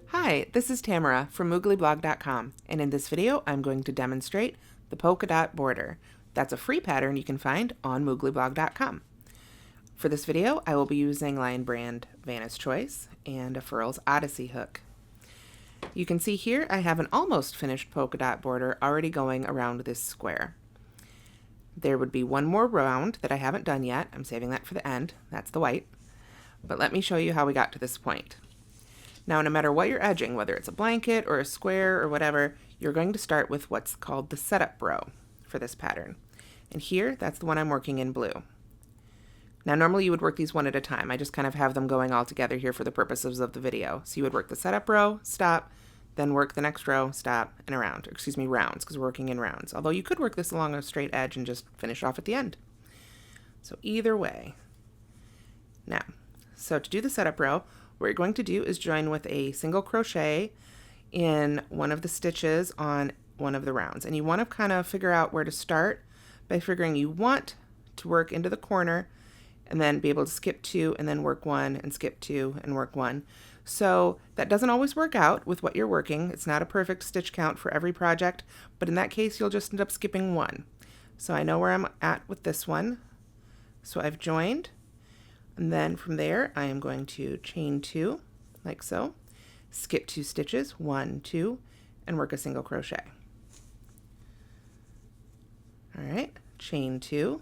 Hi, this is Tamara from mooglyblog.com, and in this video I'm going to demonstrate the polka dot border. That's a free pattern you can find on mooglyblog.com. For this video I will be using Lion Brand Vanna's Choice and a Furls Odyssey hook. You can see here I have an almost finished polka dot border already going around this square. There would be one more round that I haven't done yet. I'm saving that for the end. That's the white. But let me show you how we got to this point. Now, no matter what you're edging, whether it's a blanket or a square or whatever, you're going to start with what's called the setup row for this pattern. And here, that's the one I'm working in blue. Now, normally you would work these one at a time. I just kind of have them going all together here for the purposes of the video. So you would work the setup row, stop, then work the next row, stop, and around. Excuse me, rounds, because we're working in rounds. Although you could work this along a straight edge and just finish off at the end. So either way. Now, so to do the setup row, what you're going to do is join with a single crochet in one of the stitches on one of the rounds. And you want to kind of figure out where to start by figuring you want to work into the corner and then be able to skip two and then work one and skip two and work one. So that doesn't always work out with what you're working. It's not a perfect stitch count for every project, but in that case you'll just end up skipping one. So I know where I'm at with this one. So I've joined. And then from there, I am going to chain two, like so, skip two stitches, 1, 2, and work a single crochet. All right, chain two,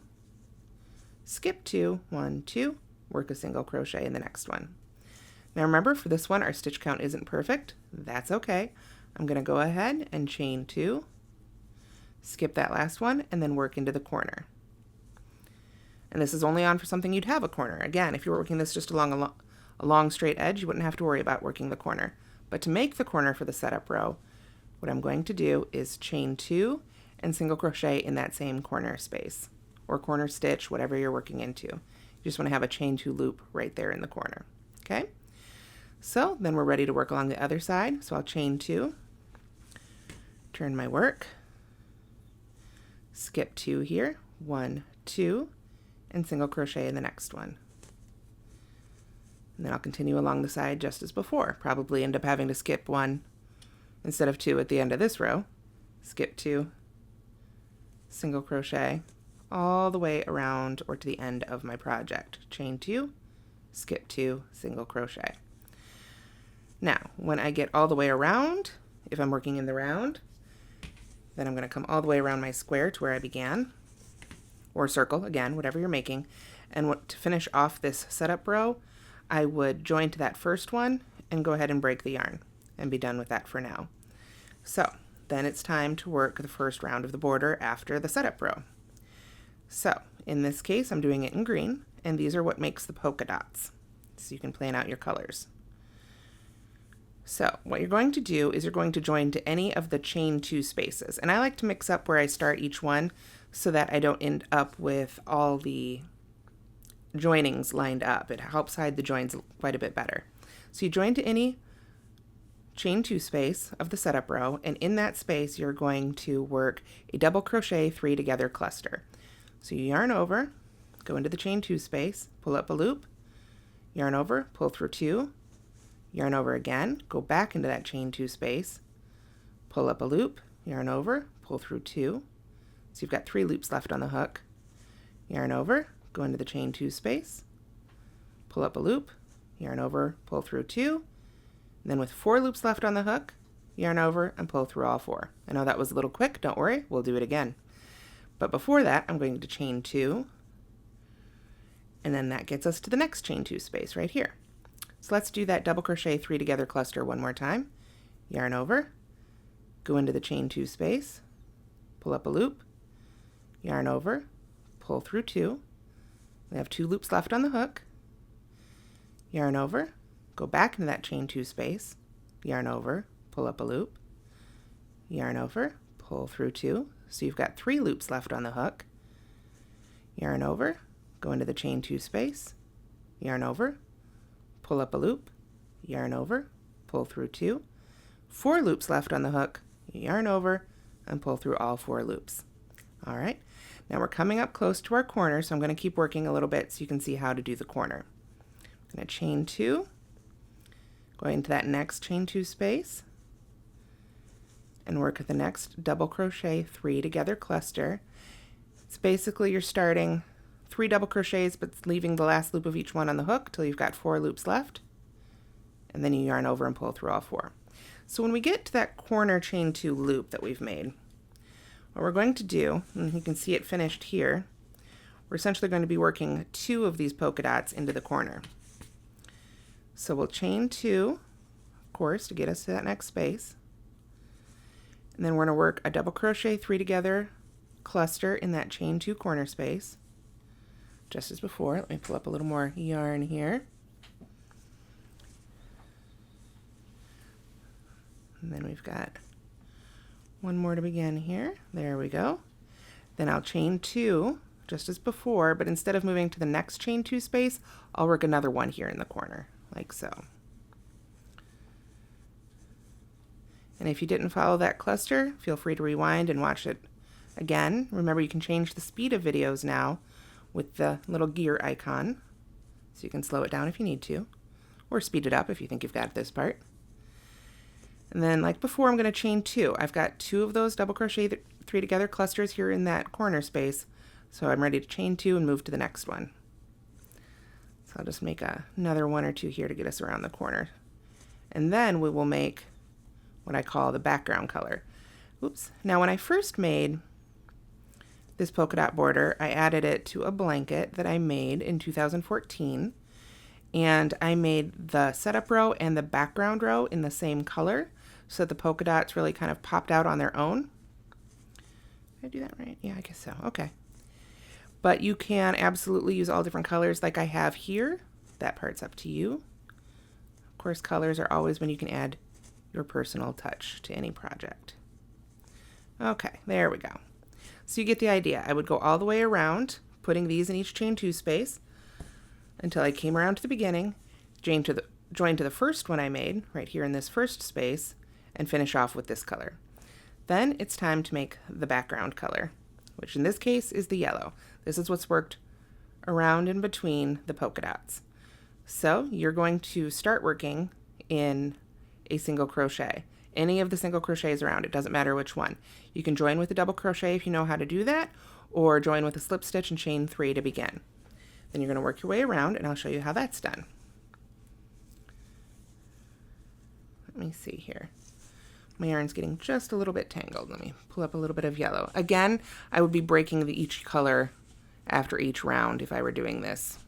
skip two, 1, 2, work a single crochet in the next one. Now remember, for this one, our stitch count isn't perfect. That's okay. I'm going to go ahead and chain two, skip that last one, and then work into the corner. And this is only on for something you'd have a corner. Again, if you were working this just along a long straight edge, you wouldn't have to worry about working the corner. But to make the corner for the setup row, what I'm going to do is chain two and single crochet in that same corner space, or corner stitch, whatever you're working into. You just want to have a chain two loop right there in the corner. Okay? So then we're ready to work along the other side. So I'll chain two, turn my work, skip two here, 1, 2, and single crochet in the next one. And then I'll continue along the side just as before. Probably end up having to skip one instead of two at the end of this row. Skip two, single crochet, all the way around or to the end of my project. Chain two, skip two, single crochet. Now, when I get all the way around, if I'm working in the round, then I'm going to come all the way around my square to where I began, or circle, again, whatever you're making. And to finish off this setup row, I would join to that first one and go ahead and break the yarn and be done with that for now. So then it's time to work the first round of the border after the setup row. So in this case, I'm doing it in green, and these are what makes the polka dots. So you can plan out your colors. So what you're going to do is you're going to join to any of the chain two spaces. And I like to mix up where I start each one so that I don't end up with all the joinings lined up. It helps hide the joins quite a bit better. So you join to any chain two space of the setup row, and in that space you're going to work a double crochet 3 together cluster. So you yarn over, go into the chain two space, pull up a loop, yarn over, pull through two, yarn over again, go back into that chain two space, pull up a loop, yarn over, pull through two. So you've got 3 loops left on the hook. Yarn over, go into the chain two space, pull up a loop, yarn over, pull through two, and then with 4 loops left on the hook, yarn over and pull through all 4. I know that was a little quick, don't worry, we'll do it again. But before that, I'm going to chain two, and then that gets us to the next chain two space right here. So let's do that double crochet 3 together cluster one more time. Yarn over, go into the chain two space, pull up a loop, yarn over, pull through two. We have 2 loops left on the hook. Yarn over, go back into that chain two space, yarn over, pull up a loop, yarn over, pull through two. So you've got 3 loops left on the hook. Yarn over, go into the chain two space, yarn over, pull up a loop, yarn over, pull through two. 4 loops left on the hook, yarn over, and pull through all 4 loops. All right. Now we're coming up close to our corner, so I'm going to keep working a little bit so you can see how to do the corner. I'm going to chain 2, going into that next chain 2 space, and work the next double crochet 3 together cluster. It's basically you're starting 3 double crochets but leaving the last loop of each one on the hook till you've got 4 loops left, and then you yarn over and pull through all 4. So when we get to that corner chain 2 loop that we've made, what we're going to do, and you can see it finished here, we're essentially going to be working 2 of these polka dots into the corner. So we'll chain 2, of course, to get us to that next space, and then we're going to work a double crochet 3 together cluster in that chain 2 corner space, just as before. Let me pull up a little more yarn here. And then we've got one more to begin here. There we go. Then I'll chain 2 just as before, but instead of moving to the next chain 2 space, I'll work another one here in the corner, like so. And if you didn't follow that cluster, feel free to rewind and watch it again. Remember, you can change the speed of videos now with the little gear icon, so you can slow it down if you need to, or speed it up if you think you've got this part. And then, like before, I'm going to chain 2. I've got 2 of those double crochet 3 together clusters here in that corner space, so I'm ready to chain 2 and move to the next one. So I'll just make another 1 or 2 here to get us around the corner. And then we will make what I call the background color. Oops. Now when I first made this polka dot border, I added it to a blanket that I made in 2014. And I made the setup row and the background row in the same color, so that the polka dots really kind of popped out on their own. Did I do that right? Yeah, I guess so. Okay. But you can absolutely use all different colors like I have here. That part's up to you. Of course, colors are always when you can add your personal touch to any project. Okay, there we go. So you get the idea. I would go all the way around, putting these in each chain 2 space until I came around to the beginning, join to the first one I made right here in this first space, and finish off with this color. Then it's time to make the background color, which in this case is the yellow. This is what's worked around in between the polka dots. So you're going to start working in a single crochet. Any of the single crochets around, it doesn't matter which one. You can join with a double crochet if you know how to do that, or join with a slip stitch and chain 3 to begin. Then you're going to work your way around, and I'll show you how that's done. Let me see here. My yarn's getting just a little bit tangled. Let me pull up a little bit of yellow. Again, I would be breaking each color after each round if I were doing this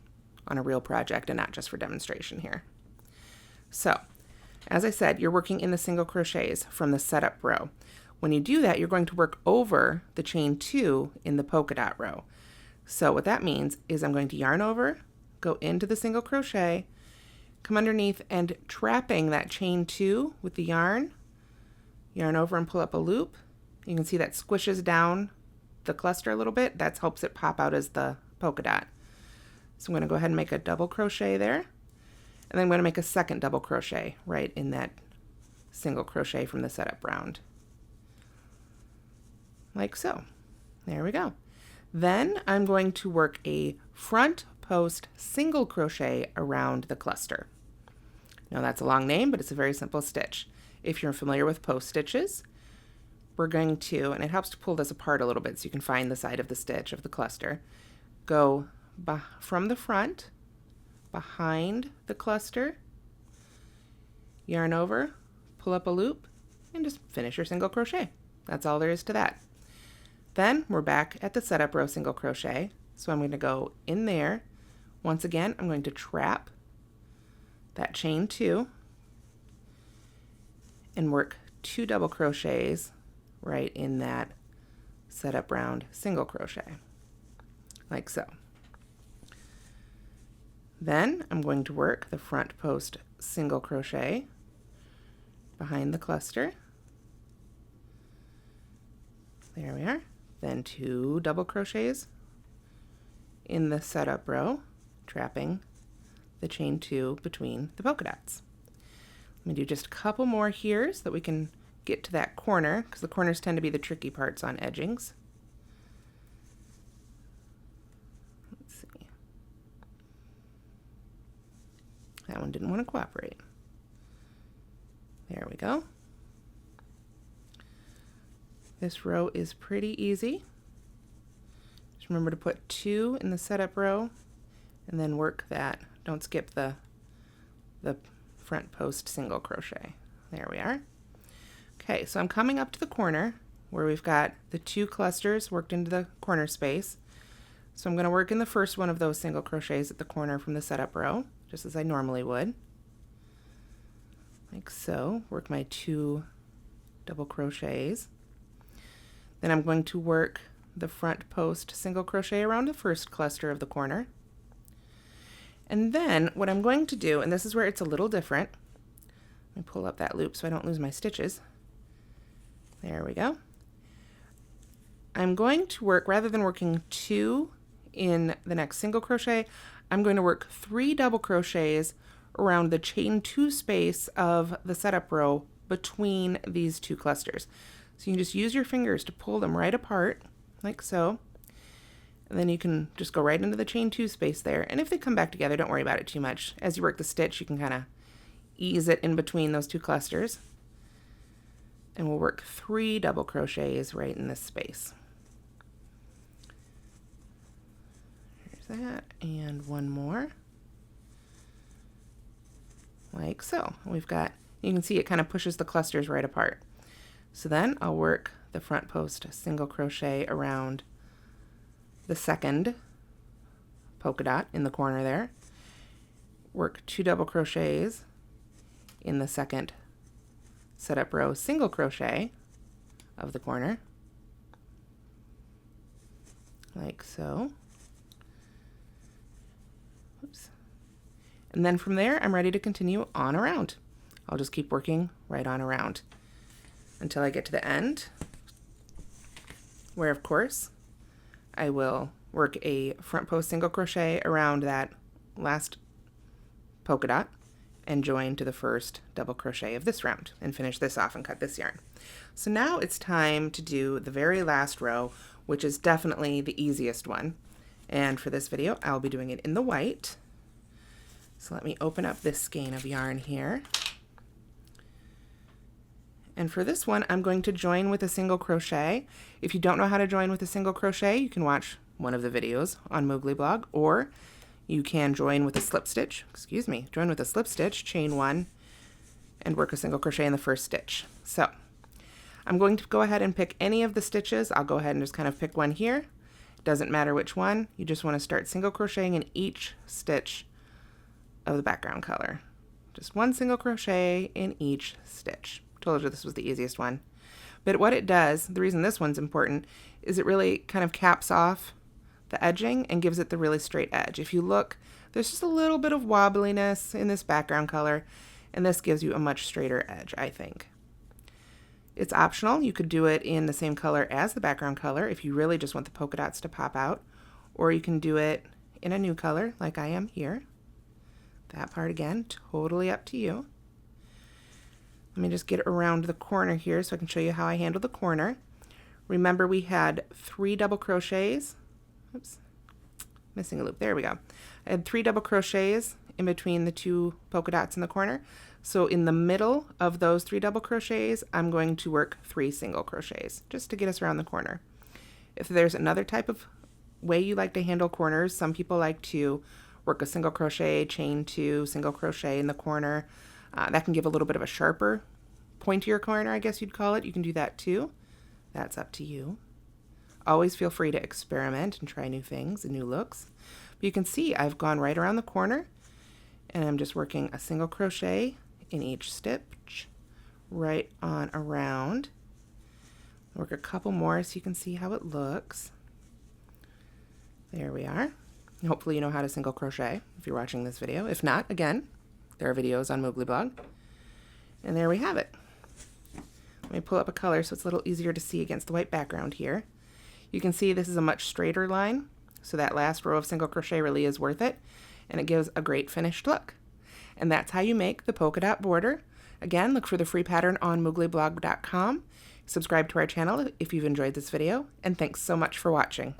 on a real project and not just for demonstration here. So, as I said, you're working in the single crochets from the setup row. When you do that, you're going to work over the chain 2 in the polka dot row. So what that means is I'm going to yarn over, go into the single crochet, come underneath and trapping that chain 2 with the yarn over and pull up a loop. You can see that squishes down the cluster a little bit. That helps it pop out as the polka dot. So I'm going to go ahead and make a double crochet there, and then I'm going to make a second double crochet right in that single crochet from the setup round. Like so. There we go. Then I'm going to work a front post single crochet around the cluster. Now that's a long name, but it's a very simple stitch. If you're familiar with post stitches, we're going to, and it helps to pull this apart a little bit so you can find the side of the stitch of the cluster, go from the front, behind the cluster, yarn over, pull up a loop, and just finish your single crochet. That's all there is to that. Then we're back at the setup row single crochet, so I'm going to go in there. Once again, I'm going to trap that chain 2 and work 2 double crochets right in that setup round single crochet, like so. Then I'm going to work the front post single crochet behind the cluster. There we are. Then 2 double crochets in the setup row, trapping the chain 2 between the polka dots. Let me do just a couple more here so that we can get to that corner, because the corners tend to be the tricky parts on edgings. That one didn't want to cooperate. There we go. This row is pretty easy. Just remember to put 2 in the setup row and then work that. Don't skip the front post single crochet. There we are. Okay, so I'm coming up to the corner where we've got the 2 clusters worked into the corner space. So I'm going to work in the first one of those single crochets at the corner from the setup row, just as I normally would. Like so. Work my 2 double crochets. Then I'm going to work the front post single crochet around the first cluster of the corner. And then what I'm going to do, and this is where it's a little different, let me pull up that loop so I don't lose my stitches. There we go. I'm going to work, rather than working 2 in the next single crochet, I'm going to work 3 double crochets around the chain 2 space of the setup row between these 2 clusters. So you can just use your fingers to pull them right apart, like so. And then you can just go right into the chain 2 space there. And if they come back together, don't worry about it too much. As you work the stitch, you can kind of ease it in between those 2 clusters. And we'll work 3 double crochets right in this space. There's that, and 1 more. Like so. We've got, you can see it kind of pushes the clusters right apart. So then I'll work the front post single crochet around the second polka dot in the corner there. Work 2 double crochets in the second setup row single crochet of the corner, like so. Oops. And then from there I'm ready to continue on around. I'll just keep working right on around until I get to the end, where of course I will work a front post single crochet around that last polka dot and join to the first double crochet of this round and finish this off and cut this yarn. So now it's time to do the very last row, which is definitely the easiest one. And for this video, I'll be doing it in the white. So let me open up this skein of yarn here. And for this one, I'm going to join with a single crochet. If you don't know how to join with a single crochet, you can watch one of the videos on Moogly blog, or you can join with a slip stitch, join with a slip stitch, chain 1, and work a single crochet in the first stitch. So I'm going to go ahead and pick any of the stitches. I'll go ahead and just kind of pick one here. It doesn't matter which one. You just want to start single crocheting in each stitch of the background color. Just 1 single crochet in each stitch. Told you this was the easiest one. But what it does, the reason this one's important, is it really kind of caps off the edging and gives it the really straight edge. If you look, there's just a little bit of wobbliness in this background color, and this gives you a much straighter edge, I think. It's optional. You could do it in the same color as the background color if you really just want the polka dots to pop out, or you can do it in a new color like I am here. That part again, totally up to you. Let me just get around the corner here so I can show you how I handle the corner. Remember we had 3 double crochets. Oops, missing a loop. There we go. I had 3 double crochets in between the 2 polka dots in the corner. So in the middle of those 3 double crochets, I'm going to work 3 single crochets just to get us around the corner. If there's another type of way you like to handle corners, some people like to work a single crochet, chain 2, single crochet in the corner. That can give a little bit of a sharper, pointier corner, I guess you'd call it. You can do that too. That's up to you. Always feel free to experiment and try new things and new looks. But you can see I've gone right around the corner, and I'm just working a single crochet in each stitch, right on around. Work a couple more so you can see how it looks. There we are. Hopefully you know how to single crochet if you're watching this video. If not, again, there are videos on Moogly blog. And there we have it. Let me pull up a color so it's a little easier to see against the white background here. You can see this is a much straighter line, so that last row of single crochet really is worth it, and it gives a great finished look. And that's how you make the polka dot border. Again, look for the free pattern on mooglyblog.com. Subscribe to our channel if you've enjoyed this video, and thanks so much for watching.